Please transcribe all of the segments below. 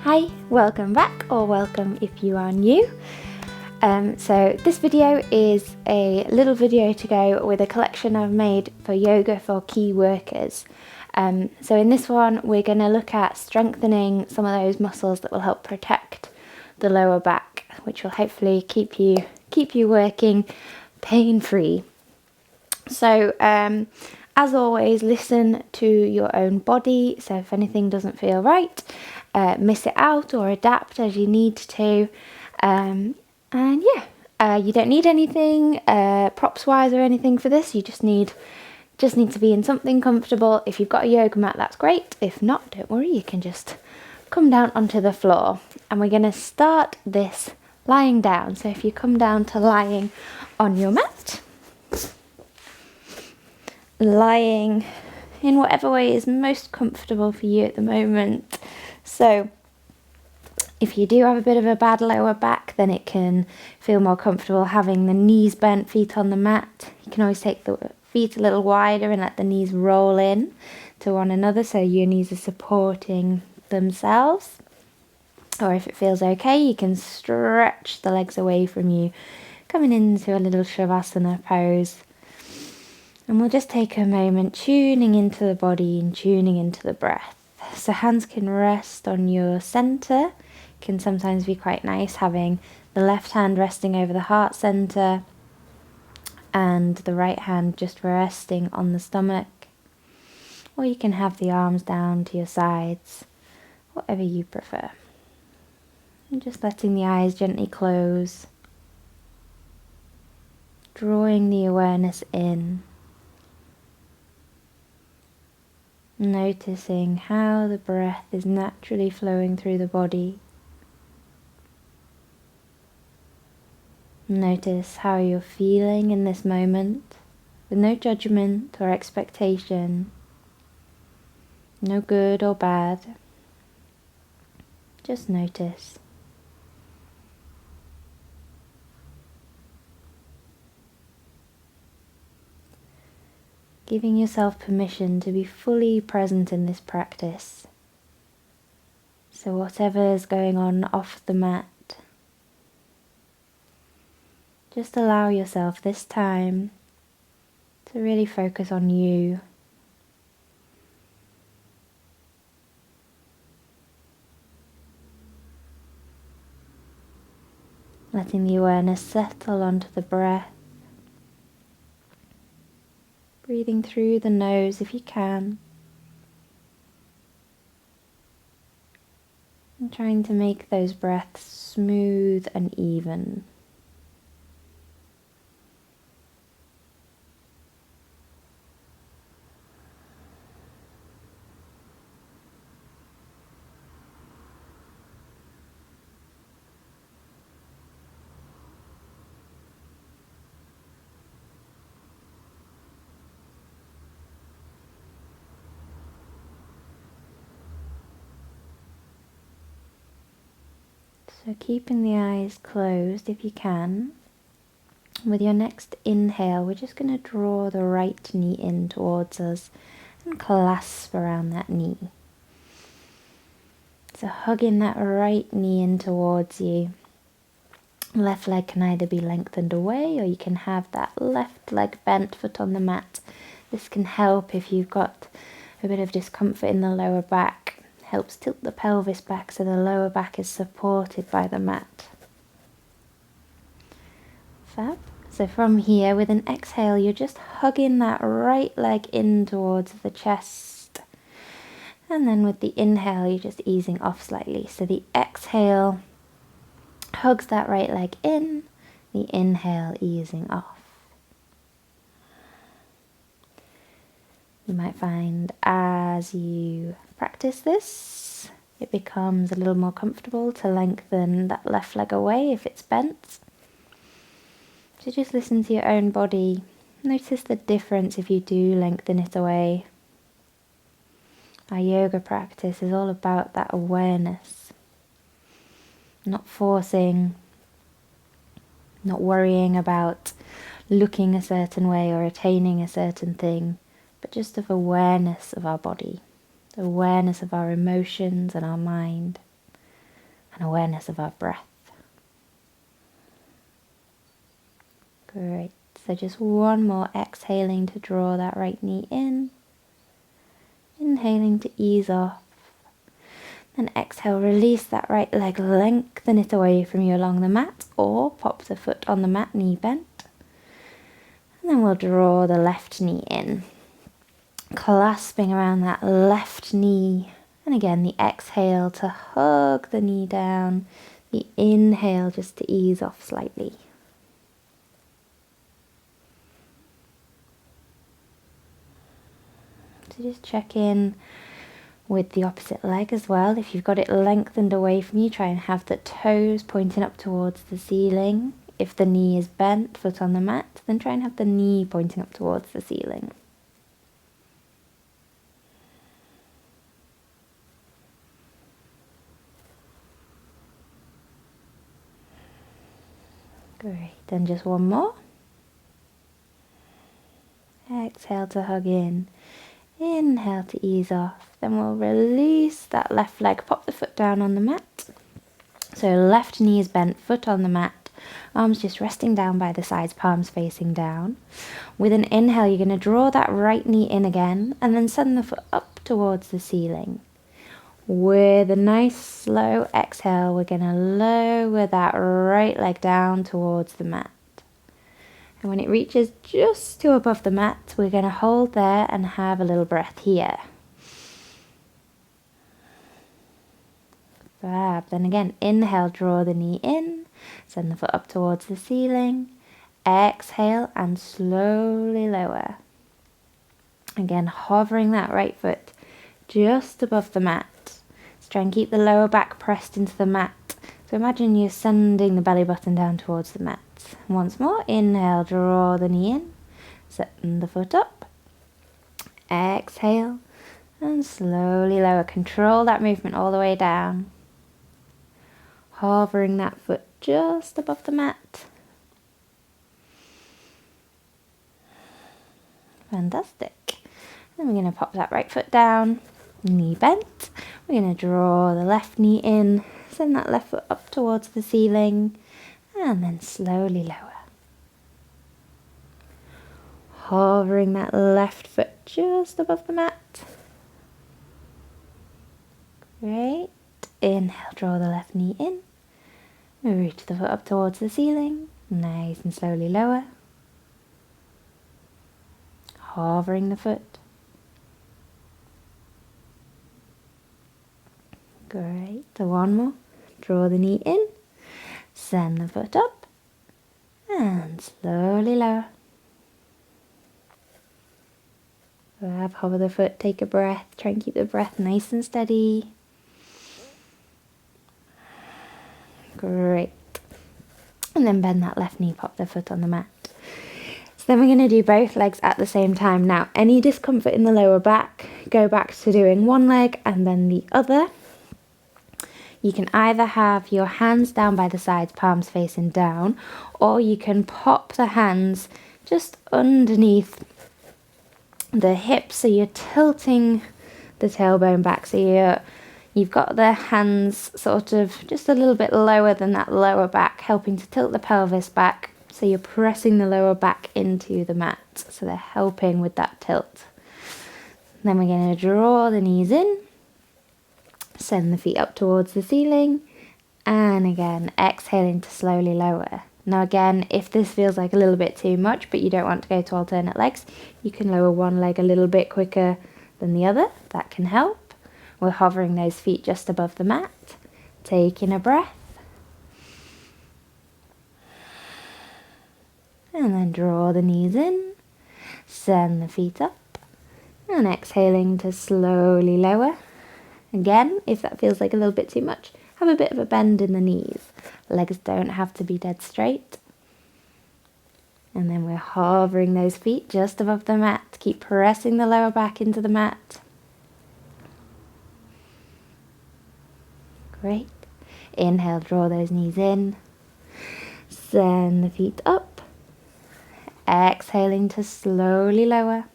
Hi, welcome back, or welcome if you are new. So this video is a little video to go with a collection I've made for yoga for key workers. So in this one we're going to look at strengthening some of those muscles that will help protect the lower back, which will hopefully keep you working pain-free. So as always, listen to your own body. So if anything doesn't feel right, miss it out or adapt as you need to. And yeah, you don't need anything props wise or anything for this. You just need to be in something comfortable. If you've got a yoga mat, that's great. If not, don't worry, you can just come down onto the floor. And we're going to start this lying down. So if you come down to lying on your mat, lying in whatever way is most comfortable for you at the moment. So if you do have a bit of a bad lower back, then it can feel more comfortable having the knees bent, feet on the mat. You can always take the feet a little wider and let the knees roll in to one another so your knees are supporting themselves. Or if it feels okay, you can stretch the legs away from you, coming into a little Shavasana pose. And we'll just take a moment tuning into the body and tuning into the breath. So hands can rest on your center. It can sometimes be quite nice having the left hand resting over the heart center and the right hand just resting on the stomach. Or you can have the arms down to your sides, whatever you prefer. And just letting the eyes gently close, drawing the awareness in. Noticing how the breath is naturally flowing through the body. Notice how you're feeling in this moment, with no judgment or expectation, no good or bad. Just notice. Giving yourself permission to be fully present in this practice. So whatever is going on off the mat, just allow yourself this time to really focus on you. Letting the awareness settle onto the breath. Breathing through the nose if you can. And trying to make those breaths smooth and even. So keeping the eyes closed if you can. With your next inhale, we're just going to draw the right knee in towards us and clasp around that knee. So hugging that right knee in towards you. Left leg can either be lengthened away or you can have that left leg bent, foot on the mat. This can help if you've got a bit of discomfort in the lower back. Helps tilt the pelvis back so the lower back is supported by the mat. Fab. So from here, with an exhale, you're just hugging that right leg in towards the chest. And then with the inhale, you're just easing off slightly. So the exhale hugs that right leg in, the inhale easing off. You might find as you practice this, it becomes a little more comfortable to lengthen that left leg away if it's bent. So just listen to your own body. Notice the difference if you do lengthen it away. Our yoga practice is all about that awareness. Not forcing, not worrying about looking a certain way or attaining a certain thing, but just of awareness of our body, awareness of our emotions and our mind. and awareness of our breath. Great. So just one more, exhaling to draw that right knee in. Inhaling to ease off. Then exhale, release that right leg, lengthen it away from you along the mat, or pop the foot on the mat, knee bent. And then we'll draw the left knee in, clasping around that left knee. And again, the exhale to hug the knee down, the inhale just to ease off slightly. So just check in with the opposite leg as well. If you've got it lengthened away from you, try and have the toes pointing up towards the ceiling. If the knee is bent, foot on the mat, then try and have the knee pointing up towards the ceiling. Great, then just one more. Exhale to hug in. Inhale to ease off. Then we'll release that left leg, pop the foot down on the mat. So left knee is bent, foot on the mat, arms just resting down by the sides, palms facing down. With an inhale, you're going to draw that right knee in again and then send the foot up towards the ceiling. With a nice slow exhale, we're going to lower that right leg down towards the mat. And when it reaches just to above the mat, we're going to hold there and have a little breath here. Fab. Then again, inhale, draw the knee in, send the foot up towards the ceiling. Exhale and slowly lower. Again, hovering that right foot just above the mat. Let's try and keep the lower back pressed into the mat. So imagine you're sending the belly button down towards the mat. Once more, inhale, draw the knee in, setting the foot up. Exhale and slowly lower. Control that movement all the way down. Hovering that foot just above the mat. Fantastic. Then we're going to pop that right foot down, knee bent. We're going to draw the left knee in, send that left foot up towards the ceiling, and then slowly lower. Hovering that left foot just above the mat. Great. Inhale, draw the left knee in. We reach the foot up towards the ceiling. Nice and slowly lower. Hovering the foot. Great. So one more. Draw the knee in. Send the foot up. And slowly lower. Hover the foot, take a breath. Try and keep the breath nice and steady. Great. And then bend that left knee, pop the foot on the mat. So then we're going to do both legs at the same time. Now, any discomfort in the lower back, go back to doing one leg and then the other. You can either have your hands down by the sides, palms facing down, or you can pop the hands just underneath the hips, so you're tilting the tailbone back, so you've got the hands sort of just a little bit lower than that lower back, helping to tilt the pelvis back, so you're pressing the lower back into the mat, so they're helping with that tilt. Then we're going to draw the knees in, send the feet up towards the ceiling, and again exhaling to slowly lower. Now again, if this feels like a little bit too much, but you don't want to go to alternate legs, you can lower one leg a little bit quicker than the other. That can help. We're hovering those feet just above the mat, taking a breath. And then draw the knees in, send the feet up, and exhaling to slowly lower. Again, if that feels like a little bit too much, have a bit of a bend in the knees. Legs don't have to be dead straight. And then we're hovering those feet just above the mat. Keep pressing the lower back into the mat. Great. Inhale, draw those knees in. Send the feet up. Exhaling to slowly lower.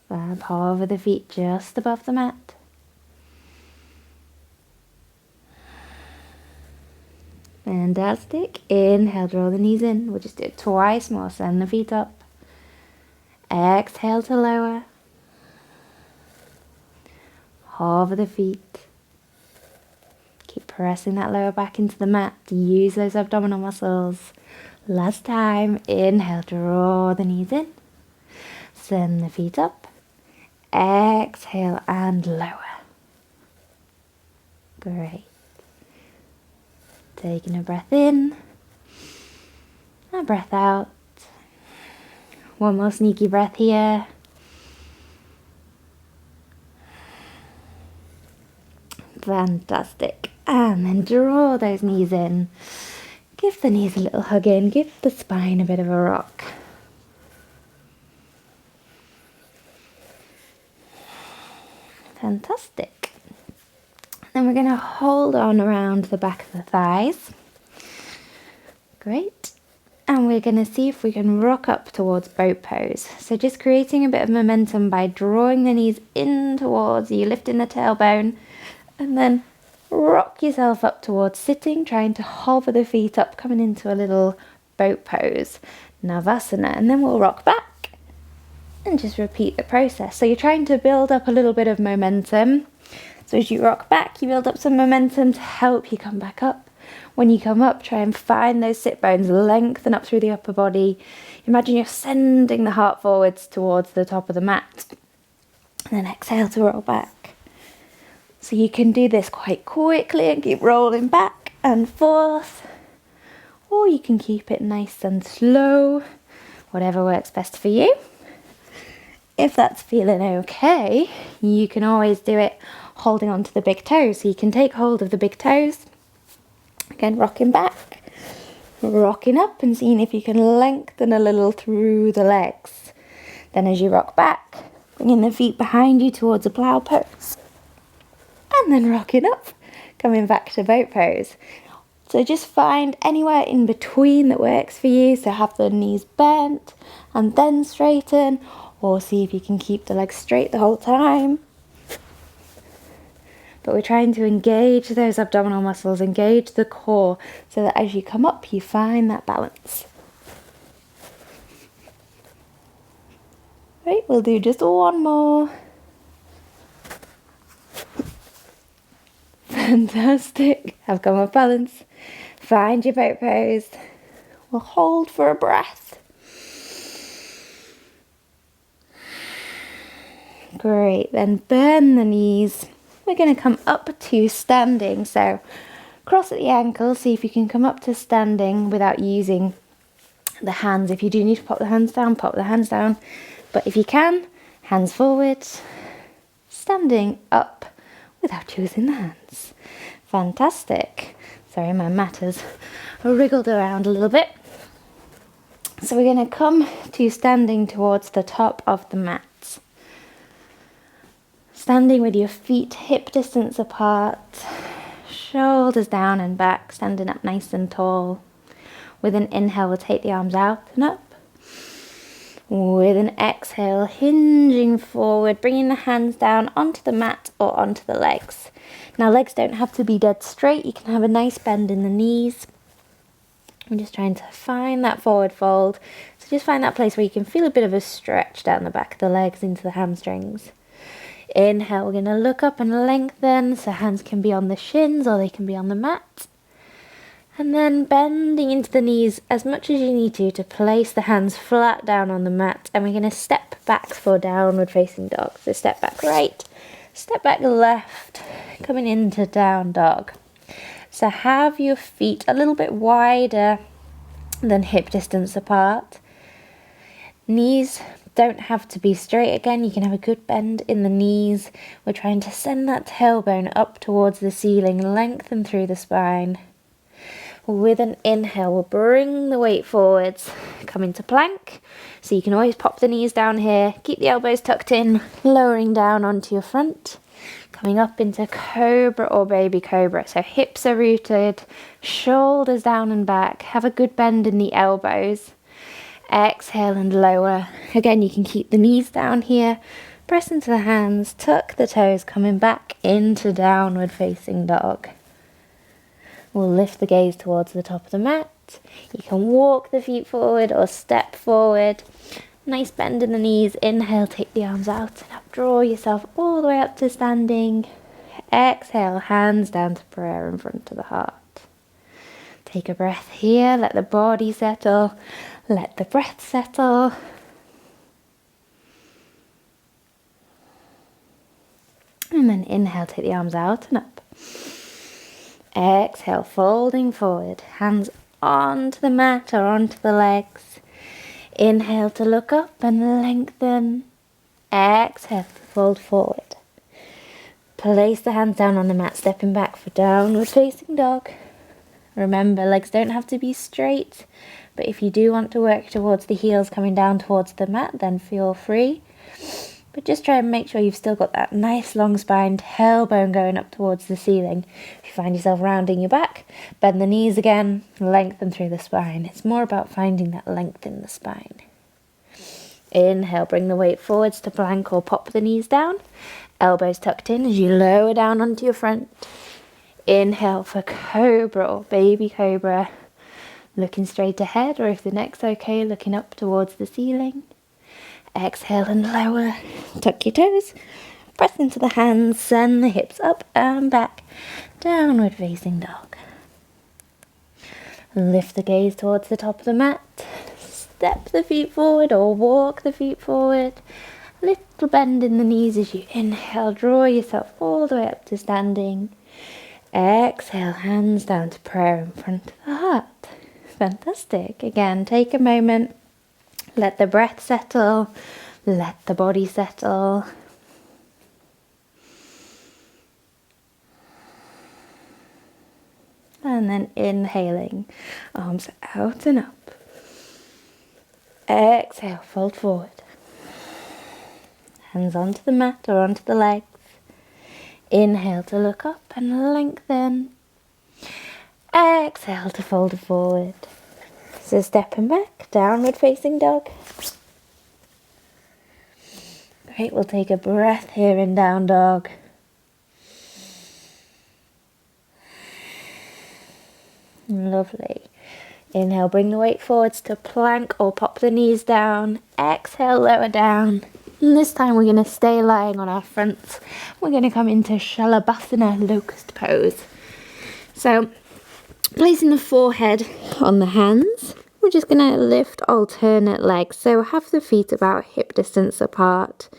Hover the feet just above the mat. Fantastic. Inhale, draw the knees in. We'll just do it twice more. Send the feet up. Exhale to lower. Hover the feet. Keep pressing that lower back into the mat. Use those abdominal muscles. Last time. Inhale, draw the knees in. Send the feet up. Exhale and lower. Great. Taking a breath in. A breath out. One more sneaky breath here. Fantastic. And then draw those knees in. Give the knees a little hug in. Give the spine a bit of a rock. Fantastic. Then we're going to hold on around the back of the thighs. Great. And we're going to see if we can rock up towards boat pose. So just creating a bit of momentum by drawing the knees in towards you, lifting the tailbone, and then rock yourself up towards sitting, trying to hover the feet up, coming into a little boat pose, Navasana, and then we'll rock back and just repeat the process. So you're trying to build up a little bit of momentum. So as you rock back, you build up some momentum to help you come back up. When you come up, try and find those sit bones, lengthen up through the upper body. Imagine you're sending the heart forwards towards the top of the mat. And then exhale to roll back. So you can do this quite quickly and keep rolling back and forth. Or you can keep it nice and slow, whatever works best for you. If that's feeling okay, you can always do it holding onto the big toes. So you can take hold of the big toes. Again, rocking back, rocking up and seeing if you can lengthen a little through the legs. Then as you rock back, bringing the feet behind you towards a plough pose. And then rocking up, coming back to boat pose. So just find anywhere in between that works for you. So have the knees bent and then straighten, or see if you can keep the legs straight the whole time. But we're trying to engage those abdominal muscles, engage the core, so that as you come up, you find that balance. Right, we'll do just one more. Fantastic. Have come off balance. Find your boat pose. We'll hold for a breath. Great, then bend the knees. We're going to come up to standing, so cross at the ankles, see if you can come up to standing without using the hands. If you do need to pop the hands down, pop the hands down, but if you can, hands forward, standing up without using the hands. Fantastic. Sorry, my mat has wriggled around a little bit. So we're going to come to standing towards the top of the mat. Standing with your feet hip distance apart, shoulders down and back, standing up nice and tall. With an inhale, we'll take the arms out and up. With an exhale, hinging forward, bringing the hands down onto the mat or onto the legs. Now, legs don't have to be dead straight. You can have a nice bend in the knees. I'm just trying to find that forward fold. So just find that place where you can feel a bit of a stretch down the back of the legs into the hamstrings. Inhale, we're going to look up and lengthen, so hands can be on the shins or they can be on the mat. And then bending into the knees as much as you need to place the hands flat down on the mat. And we're going to step back for downward facing dog. So step back right, step back left, coming into down dog. So have your feet a little bit wider than hip distance apart. Knees don't have to be straight again. You can have a good bend in the knees. We're trying to send that tailbone up towards the ceiling, lengthen through the spine. With an inhale, we'll bring the weight forwards, come into plank. So you can always pop the knees down here, keep the elbows tucked in, lowering down onto your front, coming up into cobra or baby cobra. So hips are rooted, shoulders down and back, have a good bend in the elbows. Exhale and lower. Again, you can keep the knees down here, press into the hands, tuck the toes, coming back into downward facing dog. We'll lift the gaze towards the top of the mat. You can walk the feet forward or step forward. Nice bend in the knees. Inhale, take the arms out and up. Draw yourself all the way up to standing. Exhale, hands down to prayer in front of the heart. Take a breath here. Let the body settle. Let the breath settle. And then inhale, take the arms out and up. Exhale, folding forward. Hands onto the mat or onto the legs. Inhale to look up and lengthen. Exhale to fold forward. Place the hands down on the mat, stepping back for downward facing dog. Remember, legs don't have to be straight, but if you do want to work towards the heels coming down towards the mat, then feel free. But just try and make sure you've still got that nice long spine, tailbone going up towards the ceiling. If you find yourself rounding your back, bend the knees again, lengthen through the spine. It's more about finding that length in the spine. Inhale, bring the weight forwards to plank or pop the knees down. Elbows tucked in as you lower down onto your front. Inhale for cobra or baby cobra. Looking straight ahead, or if the neck's okay, looking up towards the ceiling. Exhale and lower. Tuck your toes. Press into the hands. Send the hips up and back. Downward facing dog. Lift the gaze towards the top of the mat. Step the feet forward or walk the feet forward. Little bend in the knees as you inhale. Draw yourself all the way up to standing. Exhale, hands down to prayer in front of the heart. Fantastic. Again, take a moment. Let the breath settle. Let the body settle. And then inhaling, arms out and up. Exhale, fold forward. Hands onto the mat or onto the legs. Inhale to look up and lengthen. Exhale to fold forward. So stepping back, downward facing dog. Great, we'll take a breath here in down dog. Lovely. Inhale, bring the weight forwards to plank or pop the knees down. Exhale, lower down. And this time we're going to stay lying on our fronts. We're going to come into Shalabhasana, locust pose. So, placing the forehead on the hands, we're just going to lift alternate legs. So have the feet about hip distance apart.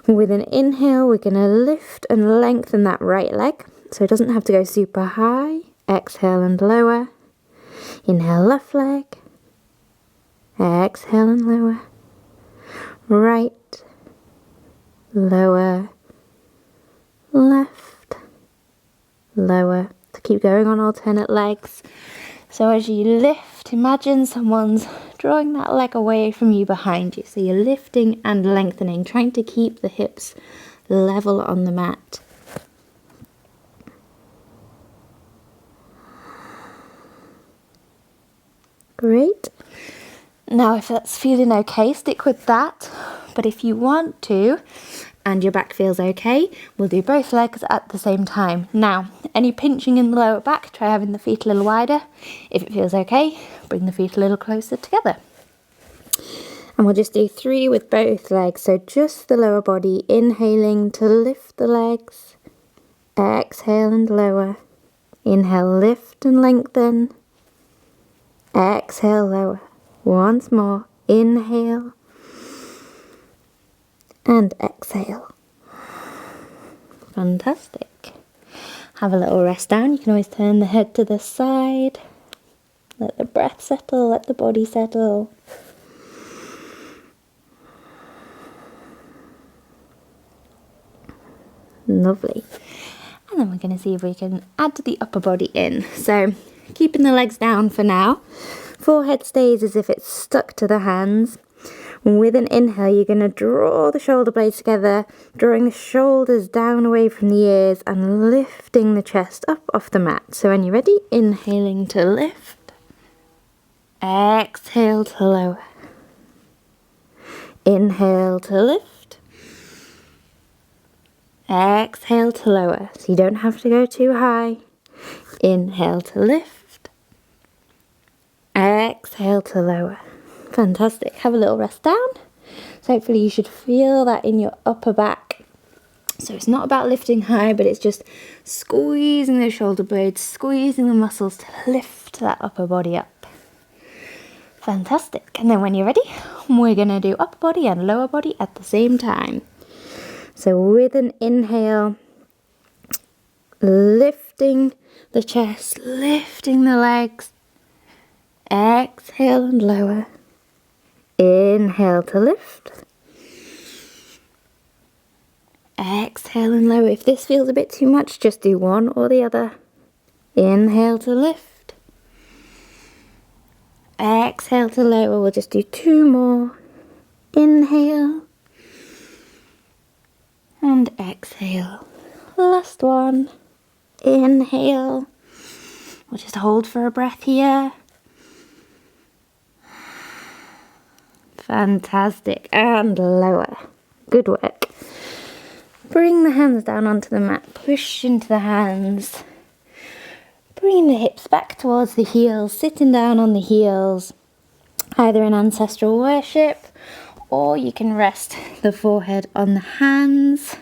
With an inhale, we're going to lift and lengthen that right leg. So it doesn't have to go super high. Exhale and lower. Inhale, left leg. Exhale and lower. Right. Lower. Left. Lower. To keep going on alternate legs. So as you lift, imagine someone's drawing that leg away from you behind you. So you're lifting and lengthening, trying to keep the hips level on the mat. Great. Now if that's feeling okay, stick with that. But if you want to, and your back feels okay, we'll do both legs at the same time. Now, any pinching in the lower back, try having the feet a little wider. If it feels okay, bring the feet a little closer together. And we'll just do 3 with both legs. So just the lower body, inhaling to lift the legs. Exhale and lower. Inhale, lift and lengthen. Exhale, lower. Once more, inhale. And exhale. Fantastic. Have a little rest down. You can always turn the head to the side. Let the breath settle, let the body settle. Lovely. And then we're going to see if we can add the upper body in. So, keeping the legs down for now. Forehead stays as if it's stuck to the hands. With an inhale, you're going to draw the shoulder blades together, drawing the shoulders down away from the ears and lifting the chest up off the mat. So when you're ready, inhaling to lift. Exhale to lower. Inhale to lift. Exhale to lower. So you don't have to go too high. Inhale to lift. Exhale to lower. Fantastic. Have a little rest down. So hopefully you should feel that in your upper back. So it's not about lifting high, but it's just squeezing the shoulder blades, squeezing the muscles to lift that upper body up. Fantastic. And then when you're ready, we're going to do upper body and lower body at the same time. So with an inhale, lifting the chest, lifting the legs. Exhale and lower. Inhale to lift. Exhale and lower. If this feels a bit too much, just do one or the other. Inhale to lift. Exhale to lower. We'll just do 2 more. Inhale. And exhale. Last one. Inhale. We'll just hold for a breath here. Fantastic. And lower. Good work. Bring the hands down onto the mat. Push into the hands. Bring the hips back towards the heels. Sitting down on the heels. Either in ancestral worship, or you can rest the forehead on the hands.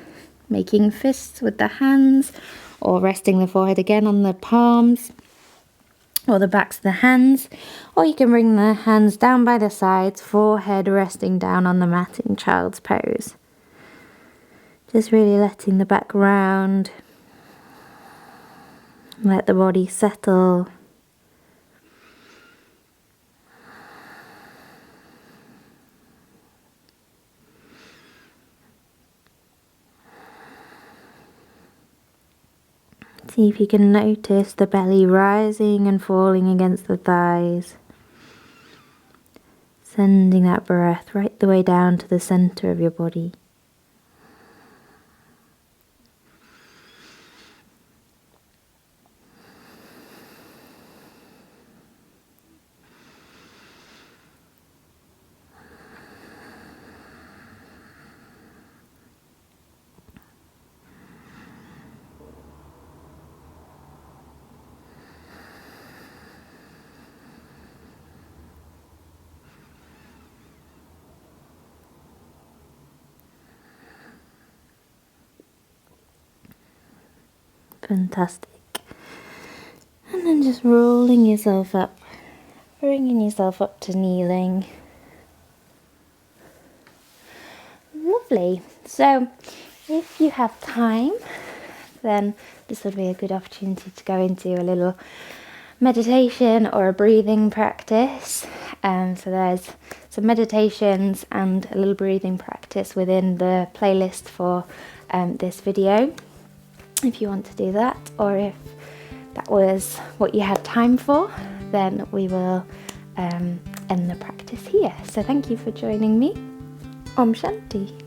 Making fists with the hands. Or resting the forehead again on the palms. Or the backs of the hands. Or you can bring the hands down by the sides. Forehead resting down on the mat in child's pose. Just really letting the back round, let the body settle. See if you can notice the belly rising and falling against the thighs. Sending that breath right the way down to the center of your body. Fantastic. And then just rolling yourself up, bringing yourself up to kneeling. Lovely. So if you have time, then this would be a good opportunity to go into a little meditation or a breathing practice. So there's some meditations and a little breathing practice within the playlist for this video. If you want to do that, or if that was what you had time for, then we will end the practice here. So thank you for joining me. Om Shanti.